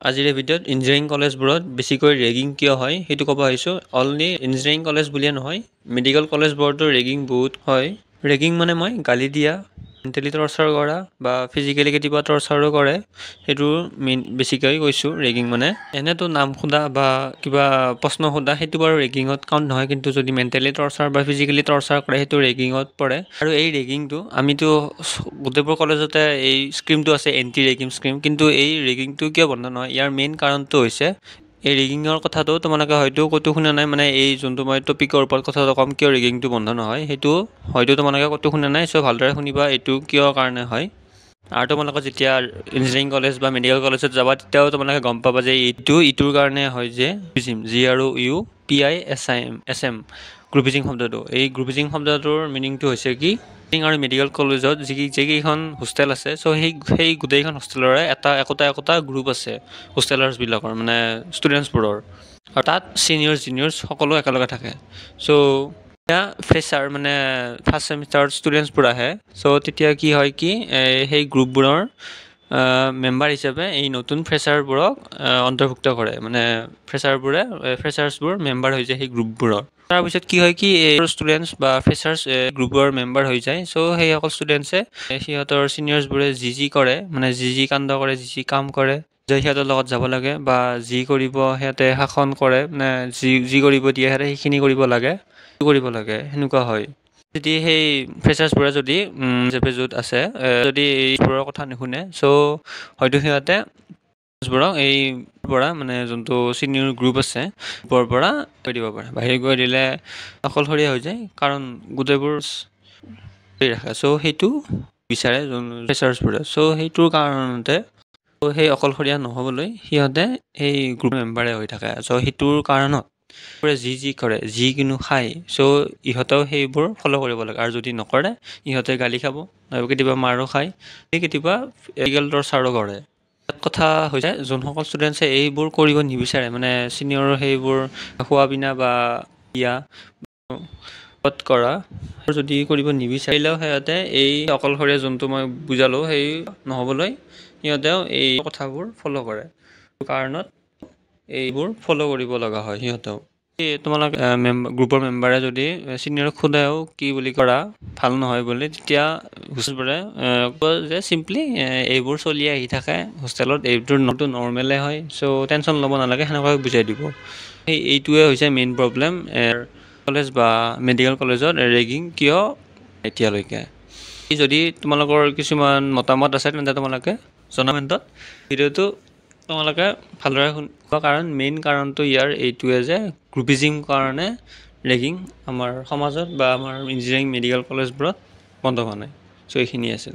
আজিৰ ভিডিঅ'ত ইঞ্জিনিয়াৰিং কলেজবোৰত বেছিকৈ ৰেগিং কিয় হয় সেইটো ক'ব আহিছোঁ। অনলি ইঞ্জিনিয়াৰিং কলেজ বুলিয়ে নহয়, মেডিকেল কলেজবোৰতো ৰেগিং বহুত হয়। ৰেগিং মানে মই গালি দিয়া, মেণ্টেলি টৰ্চাৰ কৰা বা ফিজিকেলি কেতিয়াবা টৰ্চাৰো কৰে, সেইটো বেছিকৈ কৈছোঁ ৰেগিং মানে। এনেতো নাম সোধা বা কিবা প্ৰশ্ন সোধা সেইটো বাৰু ৰেগিঙত কাউণ্ট নহয়, কিন্তু যদি মেণ্টেলি টৰ্চাৰ বা ফিজিকেলি টৰ্চাৰ কৰে সেইটো ৰেগিঙত পৰে। আৰু এই ৰেগিংটো আমিতো গোটেইবোৰ কলেজতে এই স্ক্ৰীমটো আছে, এণ্টি ৰেগিং স্ক্ৰীম, কিন্তু এই ৰেগিংটো কিয় বন্ধ নহয়, ইয়াৰ মেইন কাৰণটো হৈছে এই ৰেগিঙৰ কথাটো তোমালোকে হয়তো ক'তো শুনা নাই, মানে এই যোনটো মই টপিকৰ ওপৰত কথাটো ক'ম কিয় ৰেগিংটো বন্ধ নহয়, সেইটো হয়তো তোমালোকে ক'তো শুনা নাই। চ' ভালদৰে শুনিবা এইটো কিয় কাৰণে হয়। আৰু তোমালোকে যেতিয়া ইঞ্জিনিয়াৰিং কলেজ বা মেডিকেল কলেজত যাবা তেতিয়াও তোমালোকে গম পাবা যে ইটোৰ কাৰণে হয় যে GRUPISM গ্ৰুপিজিং শব্দটো। এই গ্ৰুপিজিং শব্দটোৰ মিনিংটো হৈছে কি, আৰু মেডিকেল কলেজত যিকেইখন হোষ্টেল আছে, চ' সেই গোটেইখন হোষ্টেলৰে একোটা গ্ৰুপ আছে হোষ্টেলাৰ্ছবিলাকৰ, মানে ষ্টুডেণ্টছবোৰৰ। আৰু তাত ছিনিয়ৰ্ছ জুনিয়ৰ্ছ সকলো একেলগে থাকে। চ' এতিয়া ফ্ৰেছাৰ মানে ফাৰ্ষ্ট ছেমিষ্টাৰত ষ্টুডেণ্টছবোৰ আহে। চ' তেতিয়া কি হয় কি, সেই গ্ৰুপবোৰৰ মেম্বাৰ হিচাপে এই নতুন ফ্ৰেছাৰবোৰক অন্তৰ্ভুক্ত কৰে, মানে ফ্ৰেছাৰ্ছবোৰ মেম্বাৰ হৈ যায় সেই গ্ৰুপবোৰৰ। তাৰপিছত কি হয় কি, এই ষ্টুডেণ্টছ বা ফ্ৰেছাৰ্ছ গ্ৰুপৰ মেম্বাৰ হৈ যায়। চ' সেইসকল ষ্টুডেণ্টছে সিহঁতৰ ছিনিয়ৰ্ছবোৰে যি কৰে, মানে যি কাণ্ড কৰে, যি কাম কৰে, যে সিহঁতৰ লগত যাব লাগে বা যি কৰিব সিহঁতে শাসন কৰে, মানে যি কৰিব দিয়ে সিহঁতে সেইখিনি কৰিব লাগে সেনেকুৱা হয়। যদি সেই ফ্ৰেছাৰ্ছবোৰে যদি য'ত আছে যদি এইবোৰৰ কথা নুশুনে, চ' হয়তো সিহঁতে এই পৰা মানে যোনটো ছিনিয়ৰ গ্ৰুপ আছে গ্ৰুপৰ পৰা কৈ দিব পাৰে, বাহিৰ কৰি দিলে অকলশৰীয়া হৈ যায়, কাৰণ গোটেইবোৰ ৰাখে। চ' সেইটো বিচাৰে যোন ফ্ৰেছাৰ্ছবোৰে। চ' সেইটোৰ কাৰণতে সেই অকলশৰীয়া নহ'বলৈ সিহঁতে সেই গ্ৰুপ মেম্বাৰে হৈ থাকে। চ' সেইটোৰ কাৰণত যি কৰে, যিকোনো খায়, চ' ইহঁতেও সেইবোৰ ফ'ল' কৰিব লাগে। আৰু যদি নকৰে ইহঁতে গালি খাব, আৰু কেতিয়াবা মাৰো খায়, কেতিয়াবা ফিজিকেল টৰ্চাৰো কৰে। কথা হৈছে যোনসকল ষ্টুডেণ্টছে এইবোৰ কৰিব নিবিচাৰে, মানে ছিনিয়ৰ সেইবোৰ খোৱা পিনা বা দিয়া কৰা যদি কৰিব নিবিচাৰিলেও সিহঁতে এই অকলশৰীয়া যোনটো মই বুজালোঁ সেই নহ'বলৈ সিহঁতেও এই কথাবোৰ ফ'ল' কৰে। কাৰণত এইবোৰ ফ'ল' কৰিব লগা হয় সিহঁতেও। তোমালোকে গ্ৰুপৰ মেম্বাৰে যদি ছিনিয়ৰক সোধেও কি বুলি কৰা ভাল নহয় বুলি, তেতিয়া হোষ্টেলবোৰে কয় যে চিম্পলি এইবোৰ চলি আহি থাকে হোষ্টেলত, এইবোৰ নৰ্মেলে হয়, চ' টেনশ্যন ল'ব নালাগে, সেনেকুৱাকৈ বুজাই দিব। এইটোৱে হৈছে মেইন প্ৰব্লেম কলেজ বা মেডিকেল কলেজত ৰেগিং কিয় এতিয়ালৈকে। যদি তোমালোকৰ কিছুমান মতামত আছে তেন্তে তোমালোকে জনাবা। ভিডিঅ'টো তোমালোকে ভালদৰে শুনিবা, কাৰণ মেইন কাৰণটো ইয়াৰ এইটোৱে যে গ্ৰুপিজিং কাৰণে ৰেগিং আমাৰ সমাজত বা আমাৰ ইঞ্জিনিয়াৰিং মেডিকেল কলেজবোৰত বন্ধ হোৱা নাই। চ' এইখিনি আছিল।